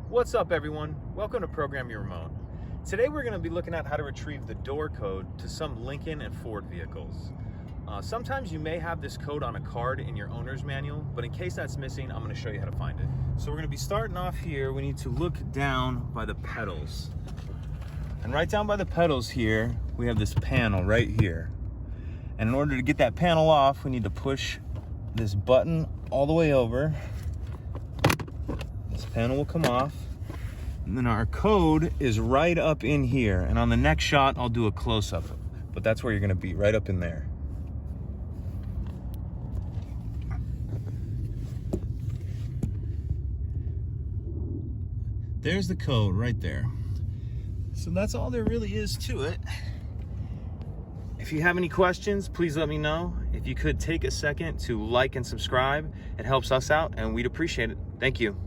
What's up, everyone? Welcome to Program Your Remote. Today we're going to be looking at how to retrieve the door code to some Lincoln and Ford vehicles. Sometimes you may have this code on a card in your owner's manual, but in case that's missing, I'm going to show you how to find it. So we're going to be starting off here. We need to look down by the pedals. And right down by the pedals here, we have this panel right here. And in order to get that panel off, we need to push this button all the way over. This panel will come off. And then our code is right up in here. And on the next shot, I'll do a close-up. But that's where you're gonna be, right up in there. There's the code right there. So that's all there really is to it. If you have any questions, please let me know. If you could take a second to like and subscribe, it helps us out and we'd appreciate it. Thank you.